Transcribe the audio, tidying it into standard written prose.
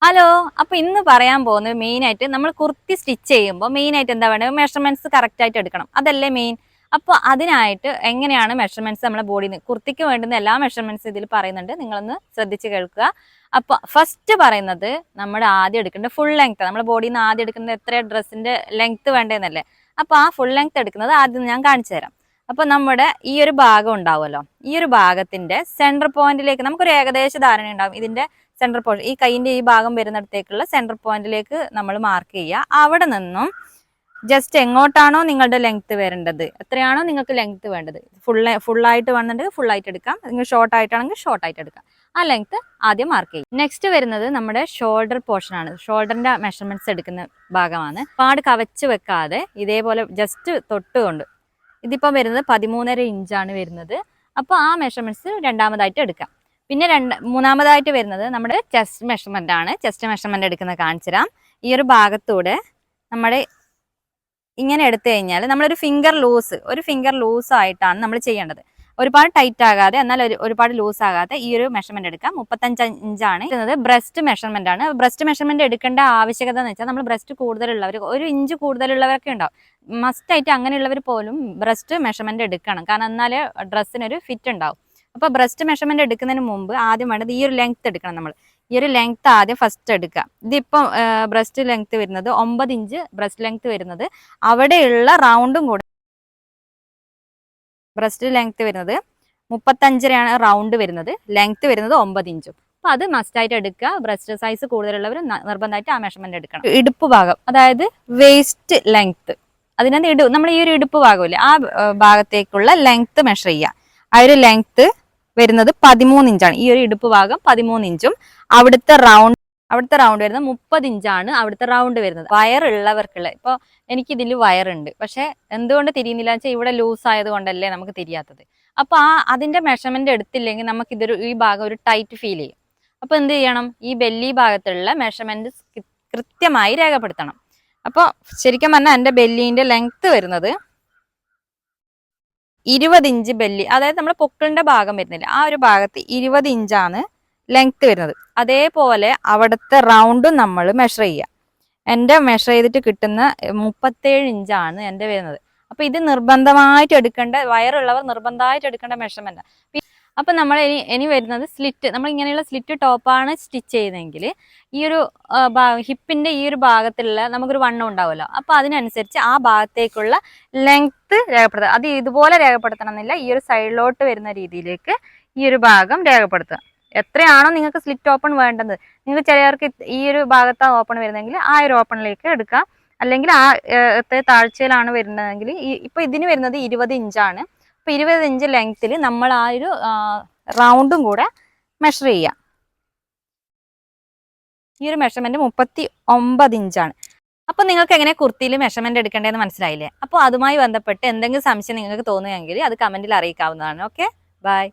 Hello, അപ്പൊ ഇന്ന് പറയാൻ പോകുന്നത് മെയിൻ ആയിട്ട് നമ്മൾ കുർത്തി സ്റ്റിച്ച് ചെയ്യുമ്പോൾ മെയിൻ ആയിട്ട് എന്താ വേണ്ടത്, മെഷർമെന്റ്സ് കറക്റ്റ് ആയിട്ട് എടുക്കണം. അതല്ലേ മെയിൻ. അപ്പോൾ അതിനായിട്ട് എങ്ങനെയാണ് മെഷർമെന്റ്സ് നമ്മളെ ബോഡിയിൽ കുർത്തിക്ക് വേണ്ടുന്ന എല്ലാ മെഷർമെന്റ്സ് ഇതിൽ പറയുന്നുണ്ട്. നിങ്ങളൊന്ന് ശ്രദ്ധിച്ച് കേൾക്കുക. അപ്പോൾ ഫസ്റ്റ് പറയുന്നത് നമ്മുടെ ആദ്യം എടുക്കേണ്ട ഫുൾ ലെങ്ത്. നമ്മുടെ ബോഡിയിൽ നിന്ന് ആദ്യം എടുക്കുന്നത് എത്ര ഡ്രസ്സിന്റെ ലെങ്ത് വേണ്ടതെന്നല്ലേ. അപ്പോൾ ആ ഫുൾ ലെങ്ത് എടുക്കുന്നത് ആദ്യം ഞാൻ കാണിച്ചു തരാം. അപ്പൊ നമ്മുടെ ഈ ഒരു ഭാഗം ഉണ്ടാവുമല്ലോ, ഈ ഒരു ഭാഗത്തിന്റെ സെന്റർ പോയിന്റിലേക്ക് നമുക്കൊരു ഏകദേശ ധാരണ ഉണ്ടാവും. ഇതിന്റെ സെൻട്രൽ പോയിന്റ്, ഈ കൈയിന്റെ ഈ ഭാഗം വരുന്നിടത്തേക്കുള്ള സെൻട്രൽ പോയിന്റിലേക്ക് നമ്മൾ മാർക്ക് ചെയ്യുക. അവിടെ നിന്നും ജസ്റ്റ് എങ്ങോട്ടാണോ നിങ്ങളുടെ ലെങ്ത് വരേണ്ടത്, എത്രയാണോ നിങ്ങൾക്ക് ലെങ്ത് വേണ്ടത്, ഫുള്ളായിട്ട് വേണമെന്നുണ്ടെങ്കിൽ ഫുള്ളായിട്ട് എടുക്കാം, നിങ്ങൾ ഷോർട്ട് ആയിട്ടാണെങ്കിൽ ഷോർട്ട് ആയിട്ട് എടുക്കാം. ആ ലെങ്ത് ആദ്യം മാർക്ക് ചെയ്യും. നെക്സ്റ്റ് വരുന്നത് നമ്മുടെ ഷോൾഡർ പോർഷൻ ആണ്. ഷോൾഡറിന്റെ മെഷർമെന്റ്സ് എടുക്കുന്ന ഭാഗമാണ്. പാട് കവച്ച് വെക്കാതെ ഇതേപോലെ ജസ്റ്റ് തൊട്ടുകൊണ്ട്, ഇതിപ്പോ വരുന്നത് 13.5 ഇഞ്ചാണ് വരുന്നത്. അപ്പോൾ ആ മെഷർമെന്റ്സ് രണ്ടാമതായിട്ട് എടുക്കാം. പിന്നെ മൂന്നാമതായിട്ട് വരുന്നത് നമ്മുടെ ചെസ്റ്റ് മെഷർമെന്റ് ആണ്. ചെസ്റ്റ് മെഷർമെന്റ് എടുക്കുന്നത് കാണിച്ചു തരാം. ഈ ഒരു ഭാഗത്തൂടെ നമ്മുടെ ഇങ്ങനെ എടുത്തു കഴിഞ്ഞാൽ നമ്മളൊരു ഫിംഗർ ലൂസ് ആയിട്ടാണ് നമ്മൾ ചെയ്യേണ്ടത്. ഒരുപാട് ടൈറ്റ് ആകാതെ എന്നാൽ ഒരുപാട് ലൂസ് ആകാതെ ഈ ഒരു മെഷർമെന്റ് എടുക്കാം. 35 ഇഞ്ചാണ് വരുന്നത്. ബ്രസ്റ്റ് മെഷർമെന്റ് ആണ്. ബ്രസ്റ്റ് മെഷർമെന്റ് എടുക്കേണ്ട ആവശ്യകത എന്ന് വെച്ചാൽ നമ്മൾ ബ്രസ്റ്റ് കൂടുതലുള്ളവർ, 1 ഇഞ്ച് കൂടുതലുള്ളവരൊക്കെ ഉണ്ടാവും. മസ്റ്റ് ആയിട്ട് അങ്ങനെയുള്ളവർ പോലും ബ്രസ്റ്റ് മെഷർമെന്റ് എടുക്കണം. കാരണം എന്നാലേ ഡ്രസ്സിനൊരു ഫിറ്റ് ഉണ്ടാവും. അപ്പൊ ബ്രസ്റ്റ് മെഷർമെന്റ് എടുക്കുന്നതിന് മുമ്പ് ആദ്യം വേണ്ടത് ഈ ഒരു ലെങ്ത് എടുക്കണം. നമ്മൾ ഈ ഒരു ലെങ്ത് ആദ്യം ഫസ്റ്റ് എടുക്കുക. ഇതിപ്പം ബ്രസ്റ്റ് ലെങ്ത് വരുന്നത് 9 ഇഞ്ച് ബ്രസ്റ്റ് ലെങ്ത് വരുന്നത്. അവിടെയുള്ള റൗണ്ടും കൂടെ ബ്രസ്റ്റ് ലെങ്ത് വരുന്നത് 35 റൗണ്ട് വരുന്നത്. ലെങ്ത് വരുന്നത് 9 ഇഞ്ചും. അപ്പൊ അത് മസ്റ്റായിട്ട് എടുക്കുക. ബ്രസ്റ്റ് സൈസ് കൂടുതലുള്ളവർ നിർബന്ധമായിട്ട് ആ മെഷർമെന്റ് എടുക്കണം. ഇടുപ്പ് ഭാഗം, അതായത് വേസ്റ്റ് ലെങ്ത്, അതിനകത്ത് നമ്മൾ ഈ ഒരു ഇടുപ്പ് ഭാഗമില്ലേ, ആ ഭാഗത്തേക്കുള്ള ലെങ്ത് മെഷർ ചെയ്യുക. ആ ഒരു ലെങ്ത് വരുന്നത് 13 ഇഞ്ചാണ്. ഈ ഒരു ഇടുപ്പ് ഭാഗം 13 ഇഞ്ചും അവിടുത്തെ റൗണ്ട് വരുന്നത് 30 ഇഞ്ചാണ്. അവിടുത്തെ റൗണ്ട് വരുന്നത് വയറുള്ളവർക്കുള്ള. ഇപ്പോൾ എനിക്കിതിൽ വയറുണ്ട്, പക്ഷെ എന്തുകൊണ്ട് തിരിയുന്നില്ല വെച്ചാൽ ഇവിടെ ലൂസ് ആയത് കൊണ്ടല്ലേ നമുക്ക് തിരിയാത്തത്. അപ്പൊ അതിന്റെ മെഷർമെന്റ് എടുത്തില്ലെങ്കിൽ നമുക്ക് ഈ ഭാഗം ഒരു ടൈറ്റ് ഫീൽ ചെയ്യും. അപ്പൊ എന്ത് ചെയ്യണം, ഈ ബെല്ലി ഭാഗത്തുള്ള മെഷർമെന്റ് കൃത്യമായി രേഖപ്പെടുത്തണം. അപ്പോൾ ശരിക്കും പറഞ്ഞാൽ എൻ്റെ ബെല്ലിന്റെ ലെങ്ത് വരുന്നത് 20 ഇഞ്ച് ബെല്ലി, അതായത് നമ്മുടെ പൊക്കിളിന്റെ ഭാഗം വരുന്നില്ല, ആ ഒരു ഭാഗത്ത് 20 ഇഞ്ചാണ് ലെങ്ത് വരുന്നത്. അതേപോലെ അവിടുത്തെ റൗണ്ടും നമ്മൾ മെഷർ ചെയ്യുക. എൻ്റെ മെഷർ ചെയ്തിട്ട് കിട്ടുന്ന 37 ഇഞ്ചാണ് എൻ്റെ വരുന്നത്. അപ്പൊ ഇത് നിർബന്ധമായിട്ട് എടുക്കേണ്ട, വയറുള്ളവർ നിർബന്ധമായിട്ട് എടുക്കേണ്ട മെഷർമെന്റ്. അപ്പൊ നമ്മൾ ഇനി വരുന്നത് സ്ലിറ്റ്. നമ്മൾ ഇങ്ങനെയുള്ള സ്ലിറ്റ് ടോപ്പാണ് സ്റ്റിച്ച് ചെയ്യുന്നതെങ്കിൽ ഈ ഒരു ഹിപ്പിന്റെ ഈ ഒരു ഭാഗത്തുള്ള നമുക്കൊരു വണ്ണം ഉണ്ടാവുമല്ലോ. അപ്പൊ അതിനനുസരിച്ച് ആ ഭാഗത്തേക്കുള്ള ലെങ്ത് രേഖപ്പെടുത്തുക. അത് ഇതുപോലെ രേഖപ്പെടുത്തണം എന്നില്ല, ഈ ഒരു സൈഡിലോട്ട് വരുന്ന രീതിയിലേക്ക് ഈ ഒരു ഭാഗം രേഖപ്പെടുത്തുക. എത്രയാണോ നിങ്ങൾക്ക് സ്ലിറ്റ് ഓപ്പൺ വേണ്ടത്, നിങ്ങൾക്ക് ചിലർക്ക് ഈ ഒരു ഭാഗത്താണ് ഓപ്പൺ വരുന്നതെങ്കിൽ ആ ഒരു ഓപ്പണിലേക്ക് എടുക്കാം. അല്ലെങ്കിൽ ആ താഴ്ചയിലാണ് വരുന്നതെങ്കിൽ ഇപ്പൊ ഇതിന് വരുന്നത് 20 ഇഞ്ചാണ്. അപ്പൊ 20 ഇഞ്ച് ലെങ്ത്തിൽ നമ്മൾ ആ ഒരു റൗണ്ടും കൂടെ മെഷർ ചെയ്യാം. ഈ ഒരു മെഷർമെന്റ് 39 ഇഞ്ചാണ്. അപ്പൊ നിങ്ങൾക്ക് എങ്ങനെ കുർത്തിയിൽ മെഷർമെന്റ് എടുക്കേണ്ടതെന്ന് മനസ്സിലായില്ലേ? അപ്പോൾ അതുമായി ബന്ധപ്പെട്ട് എന്തെങ്കിലും സംശയം നിങ്ങൾക്ക് തോന്നുകയെങ്കിൽ അത് കമന്റിൽ അറിയിക്കാവുന്നതാണ്. Okay, by.